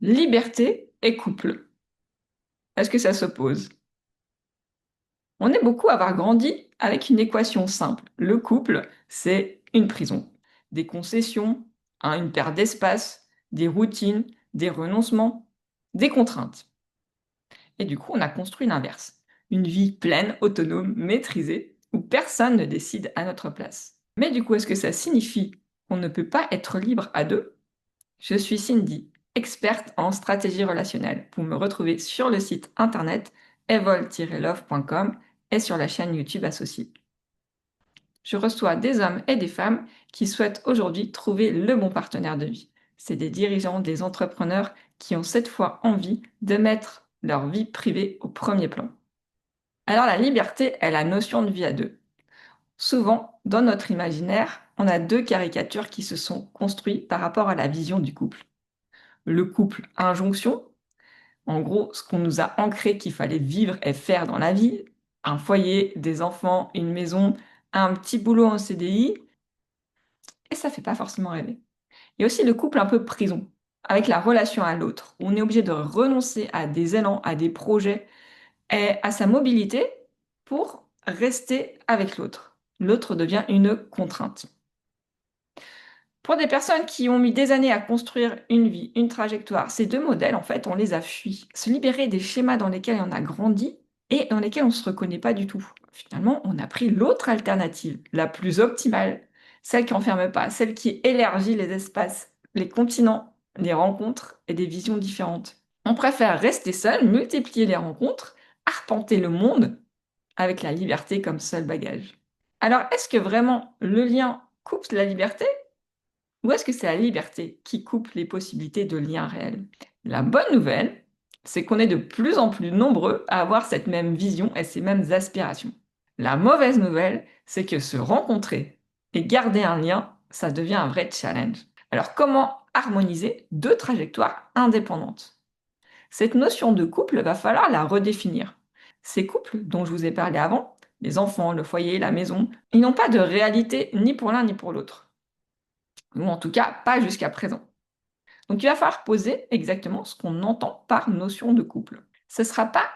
Liberté et couple. Est-ce que ça s'oppose? On est beaucoup à avoir grandi avec une équation simple. Le couple, c'est une prison. Des concessions, une perte d'espace, des routines, des renoncements, des contraintes. Et du coup, on a construit l'inverse. Une vie pleine, autonome, maîtrisée, où personne ne décide à notre place. Mais du coup, est-ce que ça signifie qu'on ne peut pas être libre à deux? Je suis Cindy, experte en stratégie relationnelle. Vous me retrouvez sur le site internet evol-love.com et sur la chaîne YouTube associée. Je reçois des hommes et des femmes qui souhaitent aujourd'hui trouver le bon partenaire de vie. C'est des dirigeants, des entrepreneurs qui ont cette fois envie de mettre leur vie privée au premier plan. Alors la liberté est la notion de vie à deux. Souvent, dans notre imaginaire, on a deux caricatures qui se sont construites par rapport à la vision du couple. Le couple injonction, en gros, ce qu'on nous a ancré qu'il fallait vivre et faire dans la vie, un foyer, des enfants, une maison, un petit boulot en CDI, et ça fait pas forcément rêver. Il y a aussi le couple un peu prison, avec la relation à l'autre, où on est obligé de renoncer à des élans, à des projets et à sa mobilité pour rester avec l'autre. L'autre devient une contrainte. Pour des personnes qui ont mis des années à construire une vie, une trajectoire, ces deux modèles, en fait, on les a fuis. Se libérer des schémas dans lesquels on a grandi et dans lesquels on ne se reconnaît pas du tout. Finalement, on a pris l'autre alternative, la plus optimale, celle qui n'enferme pas, celle qui élargit les espaces, les continents, les rencontres et des visions différentes. On préfère rester seul, multiplier les rencontres, arpenter le monde avec la liberté comme seul bagage. Alors, est-ce que vraiment le lien coupe la liberté? Ou est-ce que c'est la liberté qui coupe les possibilités de liens réels? La bonne nouvelle, c'est qu'on est de plus en plus nombreux à avoir cette même vision et ces mêmes aspirations. La mauvaise nouvelle, c'est que se rencontrer et garder un lien, ça devient un vrai challenge. Alors comment harmoniser deux trajectoires indépendantes? Cette notion de couple, va falloir la redéfinir. Ces couples dont je vous ai parlé avant, les enfants, le foyer, la maison, ils n'ont pas de réalité ni pour l'un ni pour l'autre. Ou en tout cas, pas jusqu'à présent. Donc il va falloir poser exactement ce qu'on entend par notion de couple. Ce ne sera pas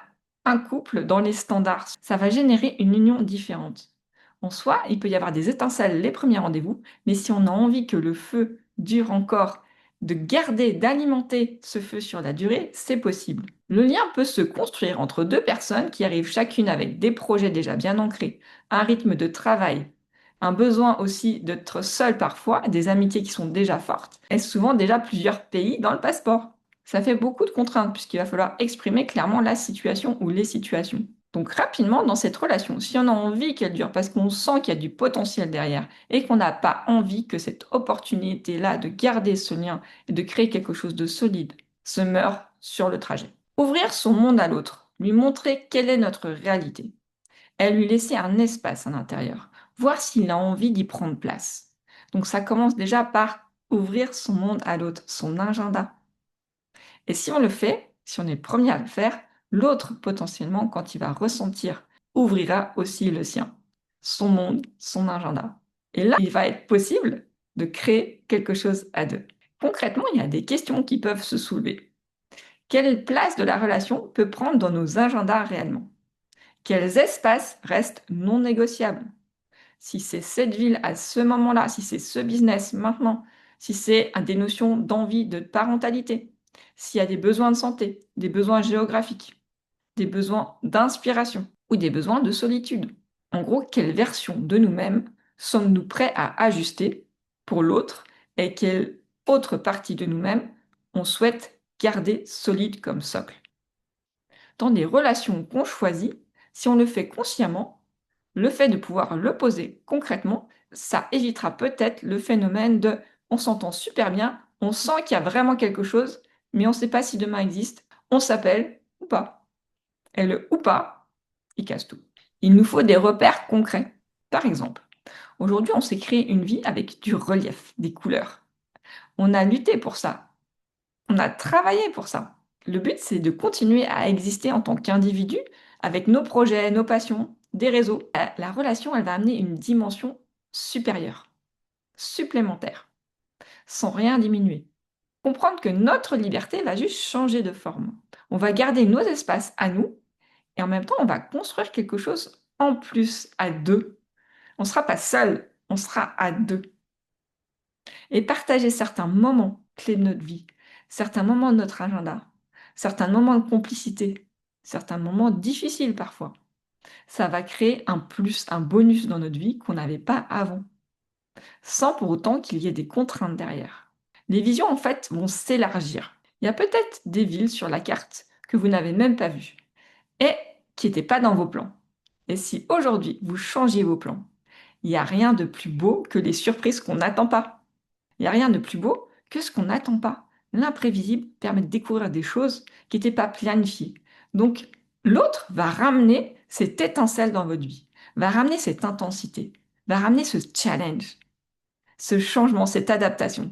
un couple dans les standards, ça va générer une union différente. En soi, il peut y avoir des étincelles les premiers rendez-vous, mais si on a envie que le feu dure encore, de garder, d'alimenter ce feu sur la durée, c'est possible. Le lien peut se construire entre deux personnes qui arrivent chacune avec des projets déjà bien ancrés, un rythme de travail, un besoin aussi d'être seul parfois, des amitiés qui sont déjà fortes, et souvent déjà plusieurs pays dans le passeport. Ça fait beaucoup de contraintes puisqu'il va falloir exprimer clairement la situation ou les situations. Donc rapidement, dans cette relation, si on a envie qu'elle dure parce qu'on sent qu'il y a du potentiel derrière et qu'on n'a pas envie que cette opportunité-là de garder ce lien et de créer quelque chose de solide se meure sur le trajet. Ouvrir son monde à l'autre, lui montrer quelle est notre réalité, et lui laisser un espace à l'intérieur, voir s'il a envie d'y prendre place. Donc ça commence déjà par ouvrir son monde à l'autre, son agenda. Et si on le fait, si on est le premier à le faire, l'autre, potentiellement, quand il va ressentir, ouvrira aussi le sien, son monde, son agenda. Et là, il va être possible de créer quelque chose à deux. Concrètement, il y a des questions qui peuvent se soulever. Quelle place de la relation peut prendre dans nos agendas réellement? Quels espaces restent non négociables? Si c'est cette ville à ce moment-là, si c'est ce business maintenant, si c'est des notions d'envie, de parentalité, s'il y a des besoins de santé, des besoins géographiques, des besoins d'inspiration ou des besoins de solitude. En gros, quelle version de nous-mêmes sommes-nous prêts à ajuster pour l'autre et quelle autre partie de nous-mêmes on souhaite garder solide comme socle. Dans des relations qu'on choisit, si on le fait consciemment, le fait de pouvoir le poser concrètement, ça évitera peut-être le phénomène de on s'entend super bien, on sent qu'il y a vraiment quelque chose, mais on ne sait pas si demain existe, on s'appelle ou pas. Et le ou pas, il casse tout. Il nous faut des repères concrets. Par exemple, aujourd'hui, on s'est créé une vie avec du relief, des couleurs. On a lutté pour ça. On a travaillé pour ça. Le but, c'est de continuer à exister en tant qu'individu avec nos projets, nos passions, des réseaux. La relation, elle va amener une dimension supérieure, supplémentaire, sans rien diminuer. Comprendre que notre liberté va juste changer de forme. On va garder nos espaces à nous et en même temps, on va construire quelque chose en plus à deux. On ne sera pas seul, on sera à deux. Et partager certains moments clés de notre vie, certains moments de notre agenda, certains moments de complicité, certains moments difficiles parfois. Ça va créer un plus, un bonus dans notre vie qu'on n'avait pas avant, sans pour autant qu'il y ait des contraintes derrière. Les visions, en fait, vont s'élargir. Il y a peut-être des villes sur la carte que vous n'avez même pas vues et qui n'étaient pas dans vos plans. Et si aujourd'hui vous changiez vos plans, il n'y a rien de plus beau que les surprises qu'on n'attend pas. Il n'y a rien de plus beau que ce qu'on n'attend pas. L'imprévisible permet de découvrir des choses qui n'étaient pas planifiées. Donc, l'autre va ramener cette étincelle dans votre vie, va ramener cette intensité, va ramener ce challenge, ce changement, cette adaptation.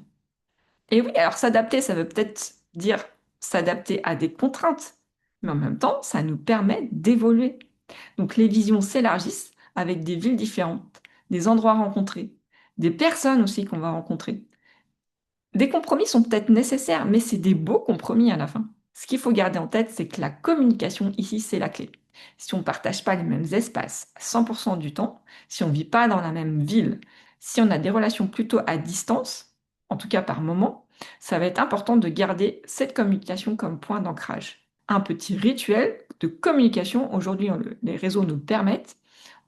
Et oui, alors s'adapter, ça veut peut-être dire s'adapter à des contraintes, mais en même temps, ça nous permet d'évoluer. Donc les visions s'élargissent avec des villes différentes, des endroits rencontrés, des personnes aussi qu'on va rencontrer. Des compromis sont peut-être nécessaires, mais c'est des beaux compromis à la fin. Ce qu'il faut garder en tête, c'est que la communication ici, c'est la clé. Si on ne partage pas les mêmes espaces à 100% du temps, si on ne vit pas dans la même ville, si on a des relations plutôt à distance, en tout cas par moment, ça va être important de garder cette communication comme point d'ancrage. Un petit rituel de communication, aujourd'hui les réseaux nous permettent,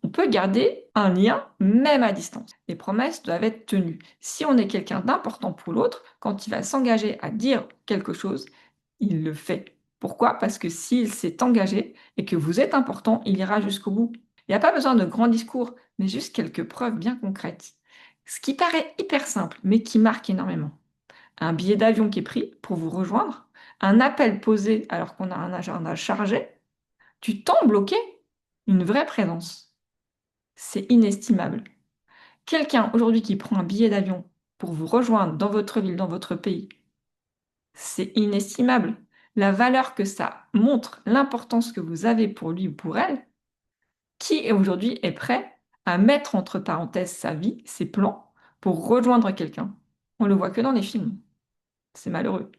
on peut garder un lien même à distance. Les promesses doivent être tenues. Si on est quelqu'un d'important pour l'autre, quand il va s'engager à dire quelque chose, il le fait. Pourquoi? Parce que s'il s'est engagé et que vous êtes important, il ira jusqu'au bout. Il n'y a pas besoin de grands discours, mais juste quelques preuves bien concrètes. Ce qui paraît hyper simple, mais qui marque énormément. Un billet d'avion qui est pris pour vous rejoindre, un appel posé alors qu'on a un agenda chargé, du temps bloqué, une vraie présence. C'est inestimable. Quelqu'un aujourd'hui qui prend un billet d'avion pour vous rejoindre dans votre ville, dans votre pays, c'est inestimable. La valeur que ça montre, l'importance que vous avez pour lui ou pour elle, qui aujourd'hui est prêt à mettre entre parenthèses sa vie, ses plans, pour rejoindre quelqu'un. On le voit que dans les films. C'est malheureux.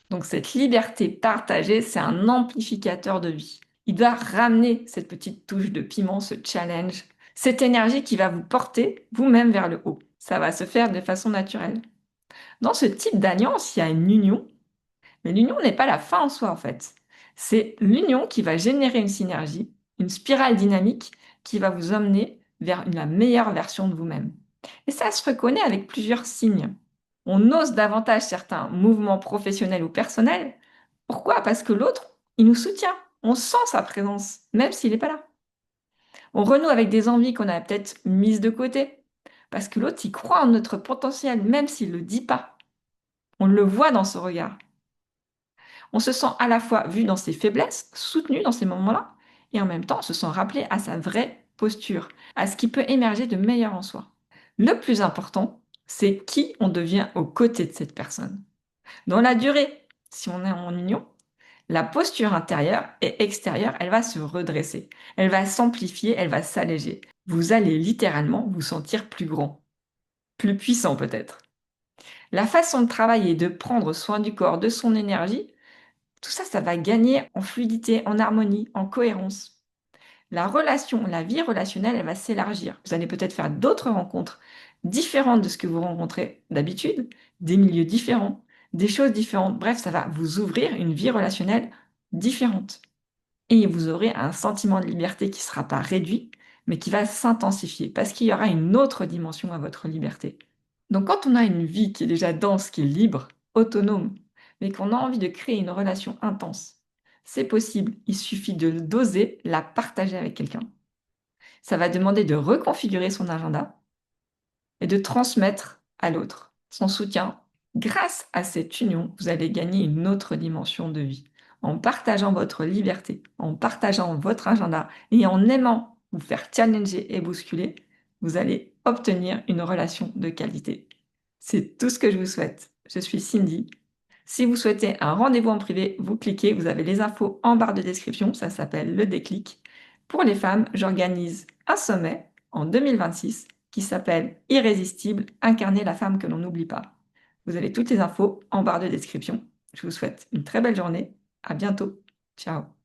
Donc cette liberté partagée, c'est un amplificateur de vie. Il doit ramener cette petite touche de piment, ce challenge, cette énergie qui va vous porter vous-même vers le haut. Ça va se faire de façon naturelle. Dans ce type d'alliance, il y a une union, mais l'union n'est pas la fin en soi en fait. C'est l'union qui va générer une synergie, une spirale dynamique qui va vous emmener vers la meilleure version de vous-même. Et ça se reconnaît avec plusieurs signes. On ose davantage certains mouvements professionnels ou personnels. Pourquoi? Parce que l'autre, il nous soutient. On sent sa présence, même s'il n'est pas là. On renoue avec des envies qu'on a peut-être mises de côté. Parce que l'autre, il croit en notre potentiel, même s'il ne le dit pas. On le voit dans son regard. On se sent à la fois vu dans ses faiblesses, soutenu dans ces moments-là, et en même temps, on se sent rappelé à sa vraie posture, à ce qui peut émerger de meilleur en soi. Le plus important, c'est qui on devient aux côtés de cette personne. Dans la durée, si on est en union, la posture intérieure et extérieure, elle va se redresser, elle va s'amplifier, elle va s'alléger. Vous allez littéralement vous sentir plus grand, plus puissant peut-être. La façon de travailler, de prendre soin du corps, de son énergie, tout ça, ça va gagner en fluidité, en harmonie, en cohérence. La relation, la vie relationnelle, elle va s'élargir. Vous allez peut-être faire d'autres rencontres différentes de ce que vous rencontrez d'habitude, des milieux différents, des choses différentes. Bref, ça va vous ouvrir une vie relationnelle différente. Et vous aurez un sentiment de liberté qui ne sera pas réduit, mais qui va s'intensifier parce qu'il y aura une autre dimension à votre liberté. Donc quand on a une vie qui est déjà dense, qui est libre, autonome, mais qu'on a envie de créer une relation intense, c'est possible, il suffit de d'oser la partager avec quelqu'un. Ça va demander de reconfigurer son agenda et de transmettre à l'autre son soutien. Grâce à cette union, vous allez gagner une autre dimension de vie. En partageant votre liberté, en partageant votre agenda et en aimant vous faire challenger et bousculer, vous allez obtenir une relation de qualité. C'est tout ce que je vous souhaite. Je suis Cindy. Si vous souhaitez un rendez-vous en privé, vous cliquez, vous avez les infos en barre de description, ça s'appelle le déclic. Pour les femmes, j'organise un sommet en 2026 qui s'appelle Irrésistible, incarner la femme que l'on n'oublie pas. Vous avez toutes les infos en barre de description. Je vous souhaite une très belle journée. À bientôt. Ciao.